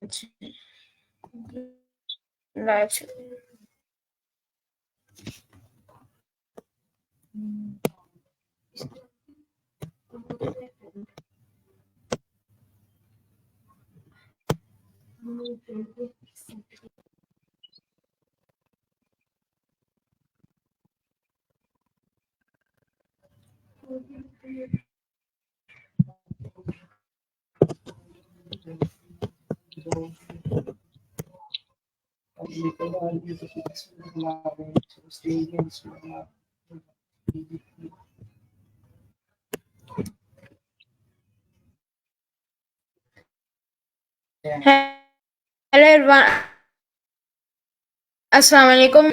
Life hello everyone السلام علیکم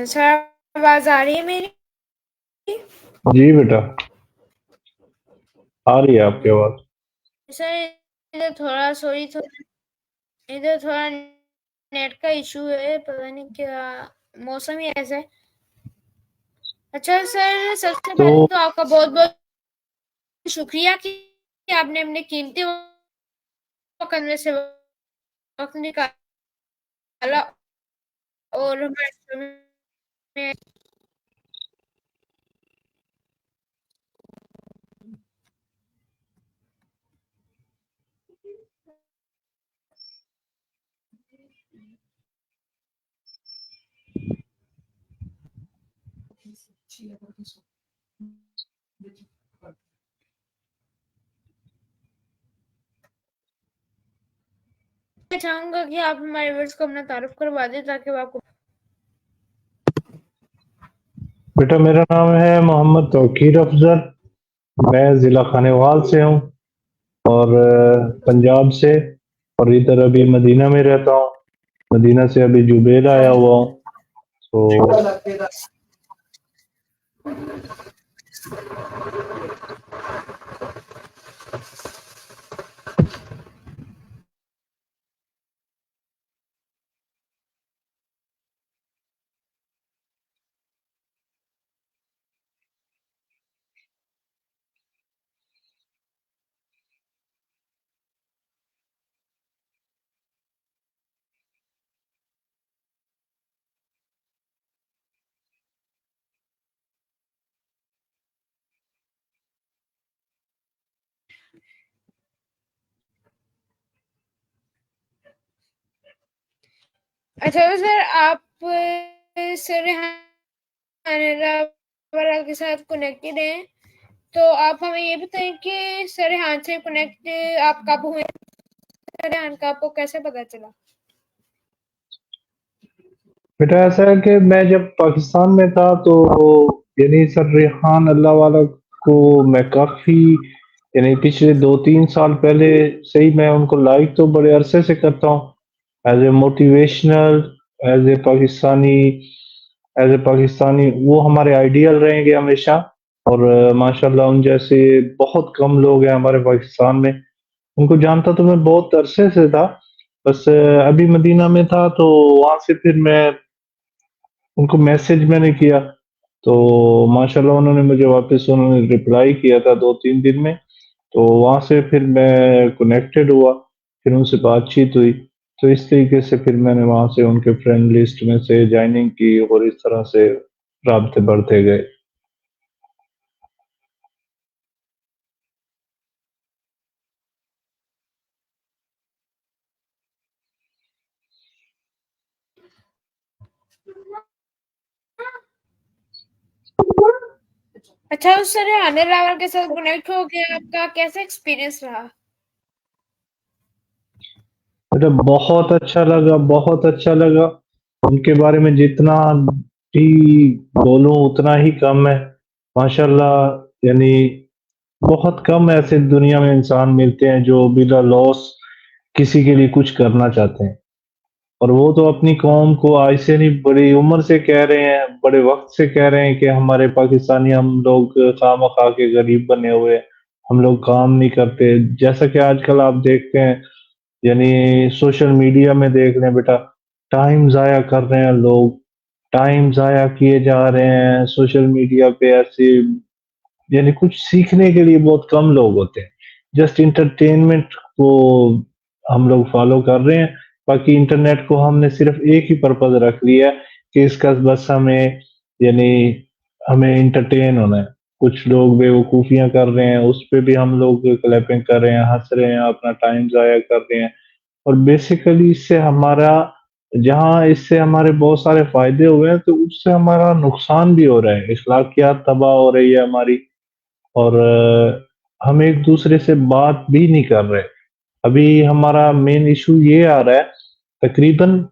سر آواز آ رہی ہے میری؟ جی بیٹا آ رہی ہے آپ کی آواز. سر ادھر تھوڑا ادھر تھوڑا نیٹ کا ایشو ہے، پتہ نہیں کیا موسم ہی ایسا ہے. اچھا سر، سب سے پہلے تو آپ کا بہت بہت شکریہ کہ آپ نے اپنے قیمتی وقت میں سے وقت نکالا اور ہمارے میں چاہوں گا کہ آپ ہمارے ویورز کو اپنا تعارف کروا دیں تاکہ وہ آپ کو بیٹا میرا نام ہے محمد توقیر افضل. میں ضلع خانیوال سے ہوں اور پنجاب سے، اور ادھر ابھی مدینہ میں رہتا ہوں. مدینہ سے ابھی جبیل آیا ہوا ہوں. تو اچھا سر، آپ سر ریحان کے ساتھ کنیکٹڈ ہیں، تو آپ ہمیں یہ بتائیں کہ سر ریحان سے کنیکٹ آپ کب ہوئے؟ سر ریحان کا آپ کو کیسے پتا چلا؟ بیٹا ایسا ہے کہ میں جب پاکستان میں تھا تو یعنی سر ریحان اللہ والا کو میں کافی یعنی پچھلے 2-3 سال پہلے سے ہی میں ان کو لائک تو بڑے عرصے سے کرتا ہوں، as a motivational, as a Pakistani وہ ہمارے آئیڈیل رہیں گے ہمیشہ. اور ماشاءاللہ ان جیسے بہت کم لوگ ہیں ہمارے پاکستان میں. ان کو جانتا تو میں بہت عرصے سے تھا، بس ابھی مدینہ میں تھا تو وہاں سے پھر میں ان کو میسج میں نے کیا تو ماشاءاللہ انہوں نے مجھے واپس انہوں نے رپلائی کیا تھا 2-3 دن میں. تو وہاں سے پھر میں کنیکٹڈ ہوا، پھر ان سے بات چیت ہوئی، تو اس طریقے سے پھر میں نے وہاں سے ان کے فرینڈ لسٹ میں سے جوائننگ کی اور اس طرح سے رابطے بڑھتے گئے. اچھا، اس سر ریحان راول کے ساتھ کنیکٹ ہو کے آپ کا کیسا ایکسپیرینس رہا؟ مجھے بہت اچھا لگا، بہت اچھا لگا. ان کے بارے میں جتنا بھی بولوں اتنا ہی کم ہے. ماشاءاللہ یعنی بہت کم ایسے دنیا میں انسان ملتے ہیں جو بلا لاس کسی کے لیے کچھ کرنا چاہتے ہیں. اور وہ تو اپنی قوم کو آج سے نہیں بڑی عمر سے کہہ رہے ہیں، بڑے وقت سے کہہ رہے ہیں کہ ہمارے پاکستانی ہم لوگ خواہ مخواہ کے غریب بنے ہوئے ہیں، ہم لوگ کام نہیں کرتے. جیسا کہ آج کل آپ دیکھتے ہیں یعنی سوشل میڈیا میں دیکھ رہے ہیں بیٹا، ٹائم ضائع کر رہے ہیں لوگ، ٹائم ضائع کیے جا رہے ہیں سوشل میڈیا پہ. ایسے یعنی کچھ سیکھنے کے لیے بہت کم لوگ ہوتے ہیں، جسٹ انٹرٹینمنٹ کو ہم لوگ فالو کر رہے ہیں. باقی انٹرنیٹ کو ہم نے صرف ایک ہی پرپز رکھ لیا کہ اس کا بس یعنی ہمیں انٹرٹین ہونا ہے. کچھ لوگ بے وقوفیاں کر رہے ہیں، اس پہ بھی ہم لوگ کلیپنگ کر رہے ہیں، ہنس رہے ہیں، اپنا ٹائم ضائع کر رہے ہیں. اور بیسیکلی اس سے ہمارے بہت سارے فائدے ہوئے ہیں، تو اس سے ہمارا نقصان بھی ہو رہا ہے، اخلاقیات تباہ ہو رہی ہے ہماری. اور ہم ایک دوسرے سے بات بھی نہیں کر رہے. ابھی ہمارا مین ایشو یہ آ رہا ہے، تقریباً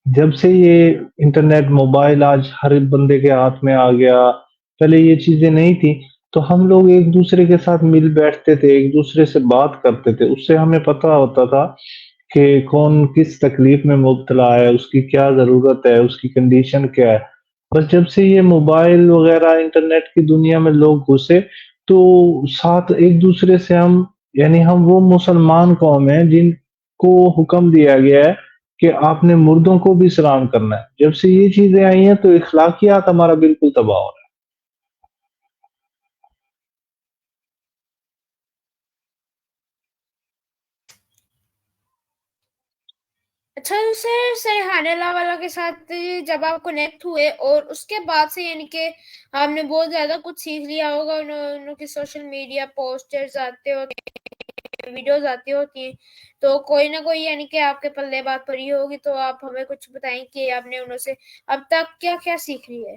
جب سے یہ انٹرنیٹ موبائل آج ہر بندے کے ہاتھ میں آ گیا، پہلے یہ چیزیں نہیں تھی تو ہم لوگ ایک دوسرے کے ساتھ مل بیٹھتے تھے، ایک دوسرے سے بات کرتے تھے، اس سے ہمیں پتہ ہوتا تھا کہ کون کس تکلیف میں مبتلا ہے، اس کی کیا ضرورت ہے، اس کی کنڈیشن کیا ہے. بس جب سے یہ موبائل وغیرہ انٹرنیٹ کی دنیا میں لوگ گھسے تو ساتھ ایک دوسرے سے ہم وہ مسلمان قوم ہیں جن کو حکم دیا گیا ہے کہ آپ نے مردوں کو بھی سلام کرنا ہے. جب سے یہ چیزیں آئی ہیں تو اخلاقیات ہمارا بالکل تباہ ہو رہا اچھا سر ریحان راول کے ساتھ جب آپ کنیکٹ ہوئے اور اس کے بعد سے یعنی کہ آپ نے بہت زیادہ کچھ سیکھ لیا ہوگا، انہوں کی سوشل میڈیا پوسٹرز آتے ہوتے ہیں، ویڈیوز آتی ہوتی ہیں، تو کوئی نہ کوئی یعنی کہ آپ کے پلے بات پڑی ہوگی، تو آپ ہمیں کچھ بتائیں کہ آپ نے انہوں سے اب تک کیا کیا سیکھ لی ہے؟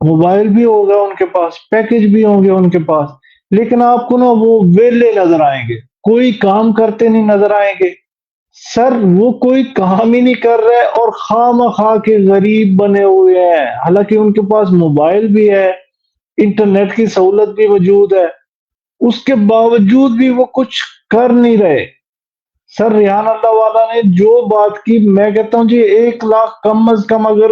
موبائل بھی ہوگا ان کے پاس, پیکج بھی ہوں گے ان کے پاس, لیکن آپ کو نا وہ ویلے نظر آئیں گے, کوئی کام کرتے نہیں نظر آئیں گے. سر وہ کوئی کام ہی نہیں کر رہے اور خواہ مخواہ کے غریب بنے ہوئے ہیں, حالانکہ ان کے پاس موبائل بھی ہے, انٹرنیٹ کی سہولت بھی موجود ہے, اس کے باوجود بھی وہ کچھ کر نہیں رہے. سر ریحان اللہ والا نے جو بات کی, میں کہتا ہوں جی 1 لاکھ کم از کم, اگر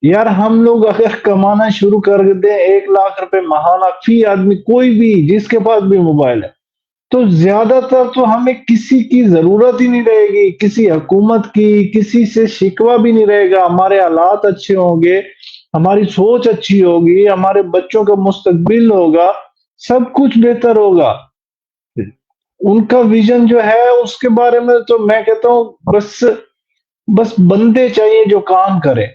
یار ہم لوگ اگر کمانا شروع کر دیں 1 لاکھ روپے ماہانہ فی آدمی, کوئی بھی جس کے پاس بھی موبائل ہے, تو زیادہ تر تو ہمیں کسی کی ضرورت ہی نہیں رہے گی, کسی حکومت کی, کسی سے شکوہ بھی نہیں رہے گا. ہمارے حالات اچھے ہوں گے, ہماری سوچ اچھی ہوگی, ہمارے بچوں کا مستقبل ہوگا, سب کچھ بہتر ہوگا. ان کا ویژن جو ہے اس کے بارے میں تو میں کہتا ہوں بس بس بندے چاہیے جو کام کرے.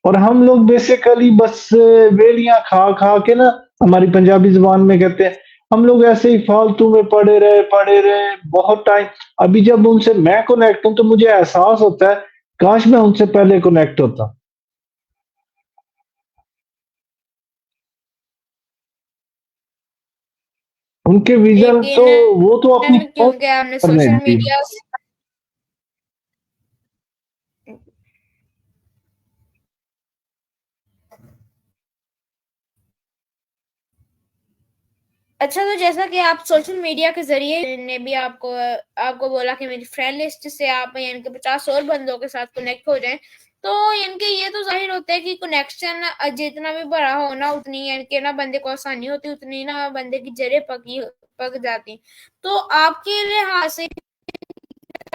اور ہم لوگ بیسیکلی بس ویلیاں کھا کھا کے نا, ہماری پنجابی زبان میں کہتے ہیں, ہم لوگ ایسے ہی فالتو میں پڑے رہے بہت ٹائم. ابھی جب ان سے میں کنیکٹ ہوں تو مجھے احساس ہوتا ہے کاش میں ان سے پہلے کنیکٹ ہوتا. ان کے ویژن تو لیکن وہ تو اپنی قوم کیونکہ آپ نے کرنے سوشل دی. میڈیا اچھا, تو جیسا کہ آپ سوشل میڈیا کے ذریعے نے بھی آپ کو بولا کہ میری فرینڈ لسٹ سے آپ یعنی کہ 50 اور بندوں کے ساتھ کنیکٹ ہو جائیں, تو یعنی کہ یہ تو ظاہر ہوتا ہے کہ کنیکشن جتنا بھی بڑا ہونا اتنی یعنی کہ نا بندے کو آسانی ہوتی, اتنی نا بندے کی جڑیں پک جاتی. تو آپ کے لحاظ سے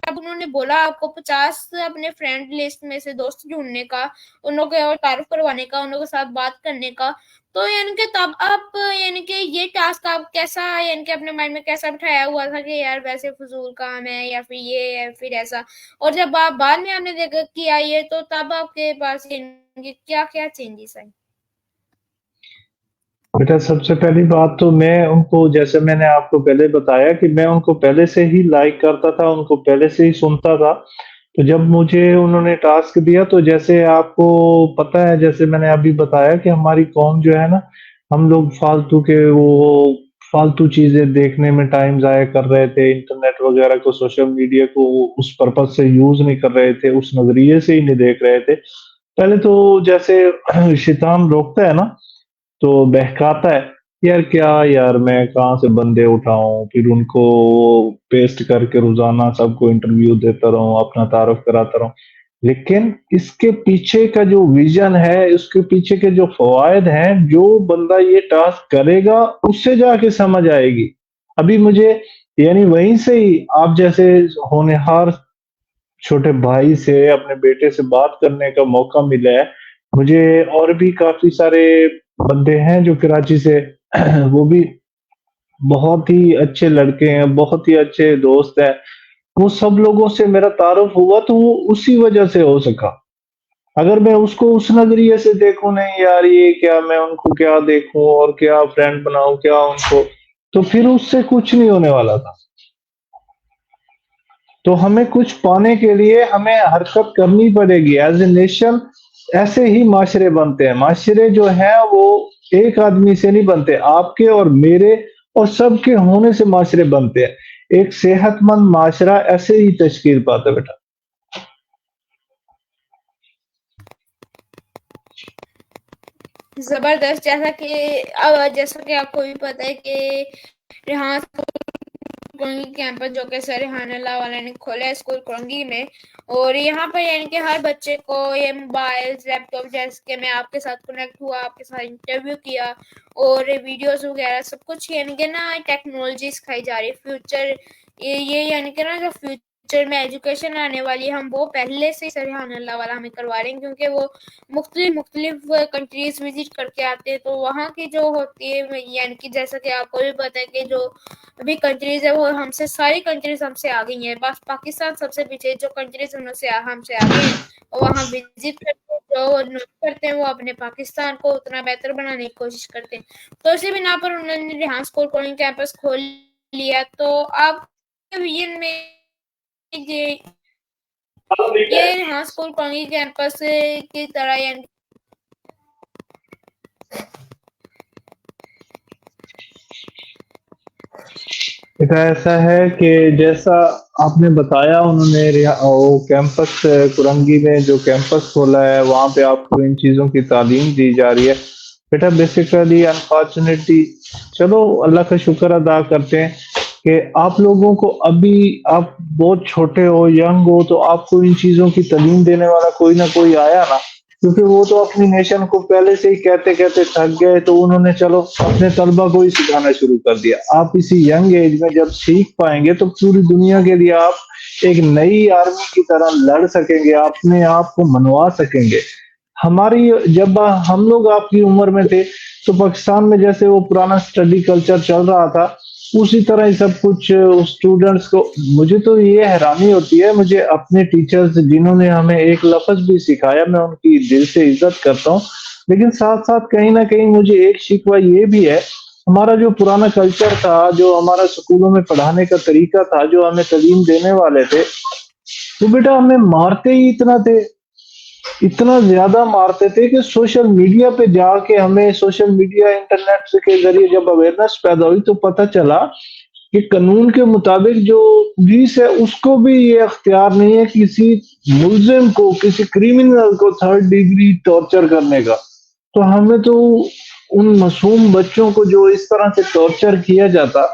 اب انہوں نے بولا آپ کو 50 اپنے فرینڈ لسٹ میں سے دوست ڈھونڈنے کا, انہوں کو اور تعارف کروانے کا, انہوں کے ساتھ بات کرنے کا, تو یعنی کہ تب آپ یعنی کہ یہ ٹاسک آپ کیسا یعنی کہ اپنے مائنڈ میں کیسا بٹھایا ہوا تھا کہ یار ویسے فضول کام ہے یا پھر یہ ہے پھر ایسا, اور جب آپ بعد میں آپ نے دیکھا کیا یہ, تو تب آپ کے پاس یعنی کہ کیا کیا چینجز آئے؟ بیٹا سب سے پہلی بات تو میں ان کو, جیسے میں نے آپ کو پہلے بتایا کہ میں ان کو پہلے سے ہی لائک کرتا تھا, ان کو پہلے سے ہی سنتا تھا. تو جب مجھے انہوں نے ٹاسک دیا تو جیسے آپ کو پتا ہے, جیسے میں نے ابھی بتایا کہ ہماری قوم جو ہے نا, ہم لوگ فالتو چیزیں دیکھنے میں ٹائم ضائع کر رہے تھے, انٹرنیٹ وغیرہ کو, سوشل میڈیا کو اس پرپز سے یوز نہیں کر رہے تھے, اس نظریے سے ہی نہیں دیکھ رہے تھے. پہلے تو جیسے شیطان روکتا ہے نا تو بہکاتا ہے, یار کیا یار میں کہاں سے بندے اٹھاؤں, پھر ان کو پیسٹ کر کے روزانہ سب کو انٹرویو دیتا رہوں, اپنا تعارف کراتا رہوں. لیکن اس کے پیچھے کا جو ویژن ہے, اس کے پیچھے کے جو فوائد ہیں, جو بندہ یہ ٹاسک کرے گا اس سے جا کے سمجھ آئے گی. ابھی مجھے یعنی وہیں سے ہی آپ جیسے ہونہار چھوٹے بھائی سے, اپنے بیٹے سے بات کرنے کا موقع ملا ہے. مجھے اور بھی کافی سارے بندے ہیں جو کراچی سے, وہ بھی بہت ہی اچھے لڑکے ہیں, بہت ہی اچھے دوست ہیں. وہ سب لوگوں سے میرا تعارف ہوا تو وہ اسی وجہ سے ہو سکا. اگر میں اس کو اس نظریے سے دیکھوں, نہیں یار یہ کیا, میں ان کو کیا دیکھوں اور کیا فرینڈ بناؤں کیا ان کو, تو پھر اس سے کچھ نہیں ہونے والا تھا. تو ہمیں کچھ پانے کے لیے ہمیں حرکت کرنی پڑے گی ایز اے نیشن. ایسے ہی معاشرے بنتے ہیں, معاشرے جو ہیں وہ ایک آدمی سے نہیں بنتے, آپ کے اور میرے اور سب کے ہونے سے معاشرے بنتے ہیں. ایک صحت مند معاشرہ ایسے ہی تشکیل پاتا ہے بیٹا. زبردست. جیسا کہ آپ کو بھی پتا ہے کہ ریحان کرنگی کیمپس جو کہ سر ریحان اللہ والے نے کھولا ہے اسکول کرنگی میں, اور یہاں پر یعنی کہ ہر بچے کو یہ موبائل لیپ ٹاپ, جیسے کہ میں آپ کے ساتھ کنیکٹ ہوا, آپ کے ساتھ انٹرویو کیا, اور ویڈیوز وغیرہ سب کچھ یعنی کہ نا ٹیکنالوجی سکھائی جا رہی ہے. فیوچر یہ یعنی کہ نا جو فیوچر میں ایجوکیشن آنے والی ہے, ہم وہ پہلے سے سر ریحان اللہ والا ہمیں کروا رہے ہیں, کیونکہ وہ مختلف کنٹریز وزٹ کر کے آتے ہیں. تو وہاں کی جو ہوتی ہے یعنی کہ جیسا کہ آپ کو بھی پتا ہے کہ جو ابھی کنٹریز ہے وہ ساری کنٹریز ہم سے آ گئی ہیں, بس پاکستان سب سے پیچھے. جو کنٹریز ہم سے آگے ہیں اور وہاں وزٹ کرتے ہیں, جو نوٹ کرتے ہیں, وہ اپنے پاکستان کو اتنا بہتر بنانے کی کوشش کرتے ہیں. تو اسی بنا پر انہوں نے ریحان اسکول کولنگ کیمپس کھول لیا. تو آپ کے ویژن میں یہ ریحان اسکول کولنگ کیمپس کی طرح یعنی بیٹا ایسا ہے کہ جیسا آپ نے بتایا انہوں نے وہ کیمپس کرنگی میں جو کیمپس کھولا ہے وہاں پہ آپ کو ان چیزوں کی تعلیم دی جا رہی ہے بیٹا بیسیکلی انفارچونیٹلی چلو اللہ کا شکر ادا کرتے ہیں کہ آپ لوگوں کو ابھی آپ بہت چھوٹے ہو ینگ ہو تو آپ کو ان چیزوں کی تعلیم دینے والا کوئی نہ کوئی آیا نا کیونکہ وہ تو اپنی نیشن کو پہلے سے ہی کہتے کہتے تھک گئے تو انہوں نے چلو اپنے طلبہ کو ہی سکھانا شروع کر دیا آپ اسی ینگ ایج میں جب سیکھ پائیں گے تو پوری دنیا کے لیے آپ ایک نئی آرمی کی طرح لڑ سکیں گے اپنے آپ کو منوا سکیں گے ہماری جب ہم لوگ آپ کی عمر میں تھے تو پاکستان میں جیسے وہ پرانا اسٹڈی کلچر چل رہا تھا اسی طرح ہی سب کچھ اسٹوڈنٹس کو مجھے تو یہ حیرانی ہوتی ہے مجھے اپنے ٹیچرز جنہوں نے ہمیں ایک لفظ بھی سکھایا میں ان کی دل سے عزت کرتا ہوں لیکن ساتھ ساتھ کہیں نہ کہیں مجھے ایک شکوہ یہ بھی ہے ہمارا جو پرانا کلچر تھا جو ہمارا اسکولوں میں پڑھانے کا طریقہ تھا جو ہمیں تعلیم دینے والے تھے تو بیٹا ہمیں مارتے ہی اتنا زیادہ مارتے تھے کہ سوشل میڈیا پہ جا کے ہمیں سوشل میڈیا انٹرنیٹ کے ذریعے جب اویئرنیس پیدا ہوئی تو پتہ چلا کہ قانون کے مطابق جو پولیس ہے اس کو بھی یہ اختیار نہیں ہے کسی ملزم کو کسی کریمنل کو 3rd ڈگری ٹارچر کرنے کا تو ہمیں تو ان معصوم بچوں کو جو اس طرح سے ٹارچر کیا جاتا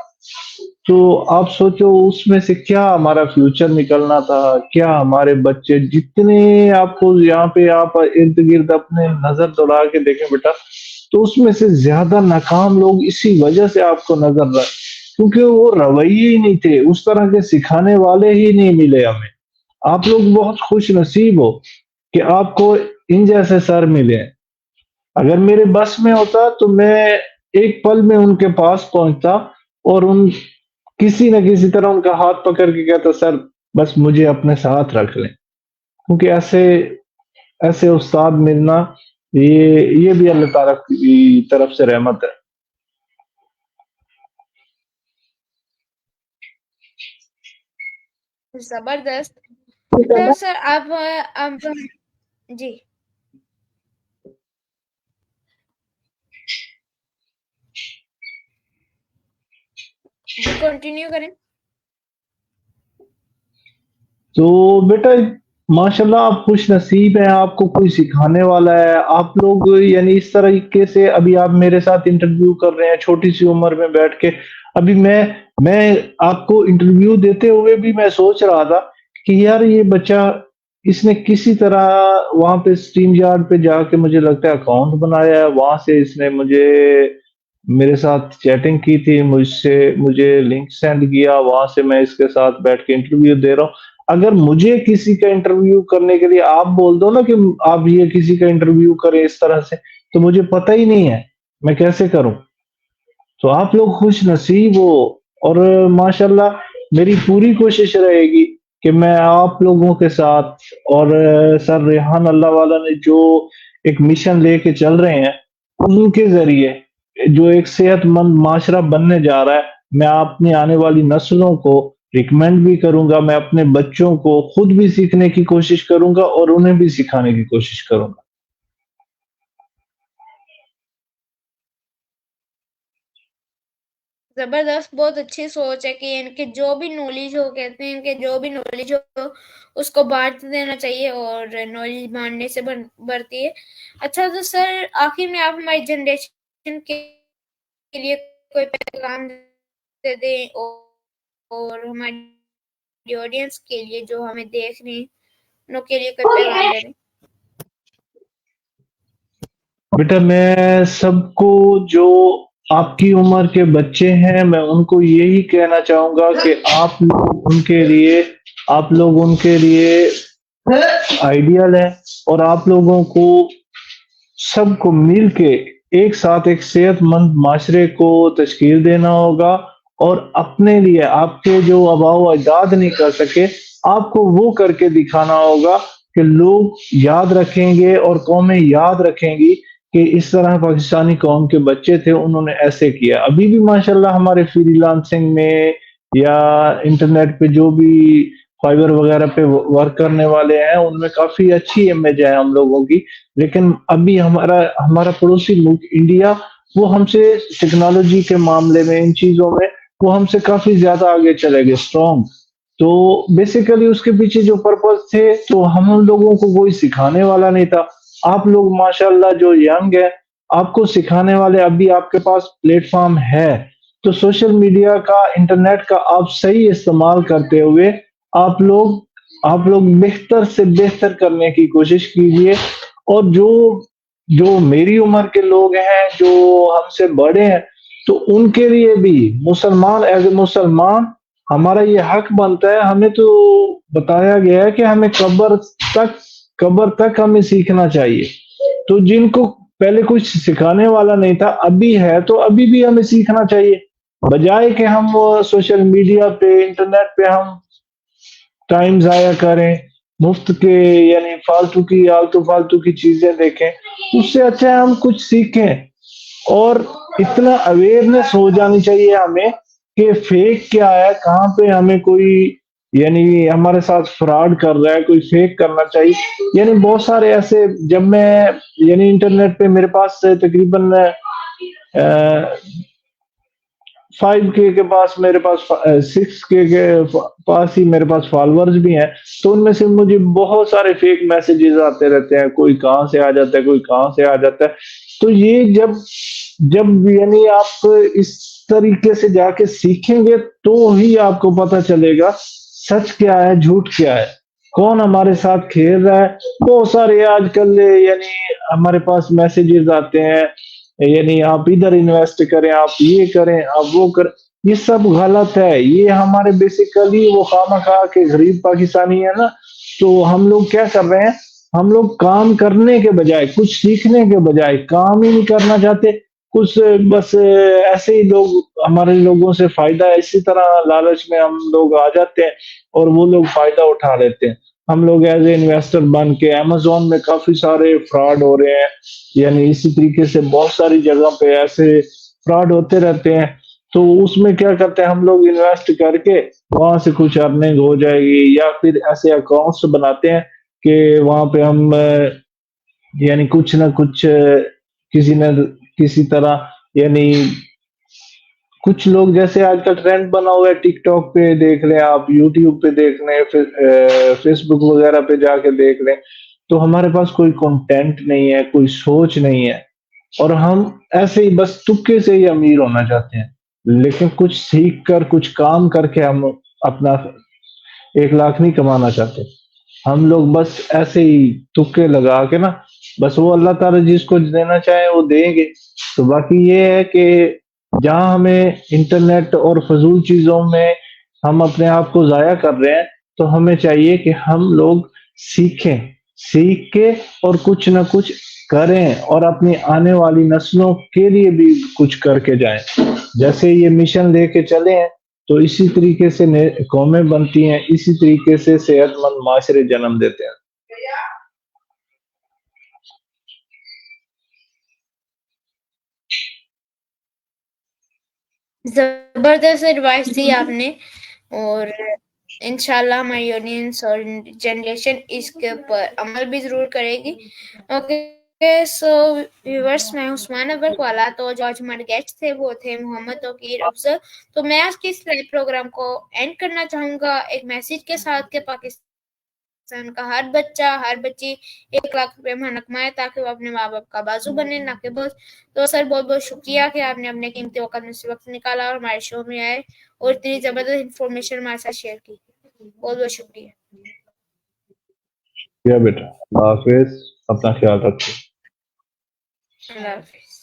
تو آپ سوچو اس میں سے کیا ہمارا فیوچر نکلنا تھا کیا ہمارے بچے جتنے آپ کو یہاں پہ آپ ارد گرد اپنے نظر دوڑا کے دیکھیں بیٹا تو اس میں سے زیادہ ناکام لوگ اسی وجہ سے آپ کو نظر رہا کیونکہ وہ رویے ہی نہیں تھے اس طرح کے سکھانے والے ہی نہیں ملے ہمیں آپ لوگ بہت خوش نصیب ہو کہ آپ کو ان جیسے سر ملے اگر میرے بس میں ہوتا تو میں ایک پل میں ان کے پاس پہنچتا اور ان کسی نہ کسی طرح ان کا ہاتھ پکڑ کے کہتا سر بس مجھے اپنے ساتھ رکھ لیں کیونکہ ایسے استاد ملنا یہ بھی اللہ تعالیٰ کی طرف سے رحمت ہے زبردست. تو سر آپ جی کنٹینیو کریں. تو بیٹا ماشاءاللہ آپ خوش نصیب ہیں آپ کو کوئی سکھانے والا ہے آپ لوگ یعنی اس طریقے سے ابھی آپ میرے ساتھ انٹرویو کر رہے ہیں چھوٹی سی عمر میں بیٹھ کے ابھی میں آپ کو انٹرویو دیتے ہوئے بھی میں سوچ رہا تھا کہ یار یہ بچہ اس نے کسی طرح وہاں پہ اسٹریم یارڈ پہ جا کے مجھے لگتا ہے اکاؤنٹ بنایا ہے وہاں سے اس نے میرے ساتھ چیٹنگ کی تھی مجھے لنک سینڈ کیا وہاں سے میں اس کے ساتھ بیٹھ کے انٹرویو دے رہا ہوں اگر مجھے کسی کا انٹرویو کرنے کے لیے آپ بول دو نا کہ آپ یہ کسی کا انٹرویو کریں اس طرح سے تو مجھے پتہ ہی نہیں ہے میں کیسے کروں تو آپ لوگ خوش نصیب ہو اور ماشاءاللہ میری پوری کوشش رہے گی کہ میں آپ لوگوں کے ساتھ اور سر ریحان اللہ والا نے جو ایک مشن لے کے چل رہے ہیں ان کے ذریعے جو ایک صحت مند معاشرہ بننے جا رہا ہے میں اپنی آنے والی نسلوں کو ریکمینڈ بھی کروں گا میں اپنے بچوں کو خود بھی سیکھنے کی کوشش کروں گا اور انہیں بھی سکھانے کی کوشش کروں گا زبردست. بہت اچھی سوچ ہے کہ ان کے جو بھی نالج ہو کہتے ہیں ان کے جو بھی نالج ہو اس کو بانٹ دینا چاہیے اور نالج بانٹنے سے بڑھتی ہے. اچھا تو سر آخر میں آپ ہماری جنریشن کے لیے کوئی پیغام دے دیں اور ہماری آڈینس کے لیے جو ہمیں دیکھ رہے ہیں انہوں کے لیے کوئی پیغام دے دیں. بیٹا میں سب کو جو آپ کی عمر کے بچے ہیں میں ان کو یہی کہنا چاہوں گا کہ آپ لوگ ان کے لیے آئیڈیل ہے اور آپ لوگوں کو سب کو مل کے ایک ساتھ ایک صحت مند معاشرے کو تشکیل دینا ہوگا اور اپنے لیے آپ کے جو آباء و اجداد نہیں کر سکے آپ کو وہ کر کے دکھانا ہوگا کہ لوگ یاد رکھیں گے اور قومیں یاد رکھیں گی کہ اس طرح پاکستانی قوم کے بچے تھے انہوں نے ایسے کیا ابھی بھی ماشاءاللہ ہمارے فری لانسنگ میں یا انٹرنیٹ پہ جو بھی فائبر وغیرہ پہ ورک کرنے والے ہیں، ان میں کافی اچھی امیج ہے ہم لوگوں کی، لیکن ابھی ہمارا پڑوسی ملک انڈیا وہ ہم سے ٹیکنالوجی کے معاملے میں ان چیزوں میں وہ ہم سے کافی زیادہ آگے چلے گئے اسٹرانگ. تو بیسیکلی اس کے پیچھے جو پرپز تھے تو ہم لوگوں کو کوئی سکھانے والا نہیں تھا. آپ لوگ ماشاءاللہ جو ینگ ہے آپ کو سکھانے والے ابھی آپ کے پاس پلیٹ فارم ہے، تو سوشل میڈیا کا انٹرنیٹ کا آپ صحیح استعمال کرتے ہوئے آپ لوگ بہتر سے بہتر کرنے کی کوشش کیجیے. اور جو میری عمر کے لوگ ہیں جو ہم سے بڑے ہیں تو ان کے لیے بھی مسلمان ایز اے مسلمان ہمارا یہ حق بنتا ہے. ہمیں تو بتایا گیا ہے کہ ہمیں قبر تک ہمیں سیکھنا چاہیے. تو جن کو پہلے کچھ سکھانے والا نہیں تھا ابھی ہے تو ابھی بھی ہمیں سیکھنا چاہیے، بجائے کہ ہم سوشل میڈیا پہ انٹرنیٹ پہ ہم ٹائم ضائع کریں، مفت کے یعنی آلتو فالتو کی چیزیں دیکھیں. اس سے اچھا ہے ہم کچھ سیکھیں. اور اتنا اویئرنیس ہو جانی چاہیے ہمیں کہ فیک کیا ہے، کہاں پہ ہمیں کوئی یعنی ہمارے ساتھ فراڈ کر رہا ہے، کوئی فیک کرنا چاہیے. یعنی بہت سارے ایسے جب میں یعنی انٹرنیٹ پہ میرے پاس تقریباً 5K کے پاس میرے پاس 6K کے پاس ہی میرے پاس فالوورز بھی ہیں، تو ان میں سے مجھے بہت سارے فیک میسیجز آتے رہتے ہیں، کوئی کہاں سے آ جاتا ہے کوئی کہاں سے آ جاتا ہے. تو یہ جب یعنی آپ اس طریقے سے جا کے سیکھیں گے تو ہی آپ کو پتہ چلے گا سچ کیا ہے جھوٹ کیا ہے، کون ہمارے ساتھ کھیل رہا ہے. بہت سارے آج کل یعنی ہمارے پاس میسیجز آتے ہیں یعنی آپ ادھر انویسٹ کریں، آپ یہ کریں، آپ وہ کریں. یہ سب غلط ہے. یہ ہمارے بیسیکلی وہ خواہ کے غریب پاکستانی ہے نا، تو ہم لوگ کیا کر رہے ہیں، ہم لوگ کام کرنے کے بجائے کچھ سیکھنے کے بجائے کام ہی نہیں کرنا چاہتے. کچھ بس ایسے ہی ہمارے لوگوں سے فائدہ اسی طرح لالچ میں ہم لوگ آ جاتے ہیں اور وہ لوگ فائدہ اٹھا لیتے ہیں. ہم لوگ ایز اے انویسٹر بن کے امیزون میں کافی سارے فراڈ ہو رہے ہیں، یعنی اسی طریقے سے بہت ساری جگہ پہ ایسے فراڈ ہوتے رہتے ہیں. تو اس میں کیا کرتے ہیں ہم لوگ انویسٹ کر کے وہاں سے کچھ ارننگ ہو جائے گی، یا پھر ایسے اکاؤنٹس بناتے ہیں کہ وہاں پہ ہم یعنی کچھ نہ کچھ کسی نہ کسی طرح یعنی کچھ لوگ جیسے آج کل ٹرینڈ بنا ہوا ہے ٹک ٹاک پہ دیکھ لیں، آپ یوٹیوب پہ دیکھ لیں، فیس بک وغیرہ پہ جا کے دیکھ لیں، تو ہمارے پاس کوئی کنٹینٹ نہیں ہے، کوئی سوچ نہیں ہے، اور ہم ایسے ہی بس تکے سے ہی امیر ہونا چاہتے ہیں. لیکن کچھ سیکھ کر کچھ کام کر کے ہم اپنا 1 لاکھ نہیں کمانا چاہتے. ہم لوگ بس ایسے ہی تکے لگا کے نا بس وہ اللہ تعالیٰ جس کو دینا چاہے وہ دیں گے. تو باقی یہ ہے کہ جہاں ہمیں انٹرنیٹ اور فضول چیزوں میں ہم اپنے آپ کو ضائع کر رہے ہیں تو ہمیں چاہیے کہ ہم لوگ سیکھ کے اور کچھ نہ کچھ کریں اور اپنی آنے والی نسلوں کے لیے بھی کچھ کر کے جائیں. جیسے یہ مشن لے کے چلے ہیں تو اسی طریقے سے قومیں بنتی ہیں، اسی طریقے سے صحت مند معاشرے جنم دیتے ہیں. زبردست ایڈوائس دی آپ نے، اور انشاءاللہ ہماری آڈینس اور جنریشن اس کے اوپر عمل بھی ضرور کرے گی. اوکے سو ویورس، میں عثمان ابرق والا، تو جو آج ہمارے گیسٹ تھے وہ تھے محمد توقیر افضل. تو میں آج کے اس لائیو پروگرام کو اینڈ کرنا چاہوں گا ایک میسج کے ساتھ کہ پاکستان کا ہر بچہ ہر بچی 1 لاکھ روپے مہینہ کمائے تاکہ وہ اپنے ماں باپ کا بازو بنے، نہ کہ بوجھ. تو سر بہت بہت شکریہ کہ آپ نے اپنے قیمتی وقت میں سے وقت نکالا اور ہمارے شو میں آئے اور اتنی زبردست انفارمیشن ہمارے ساتھ شیئر کی. بہت بہت شکریہ. بیٹا اللہ حافظ، اپنا خیال رکھو. اللہ حافظ.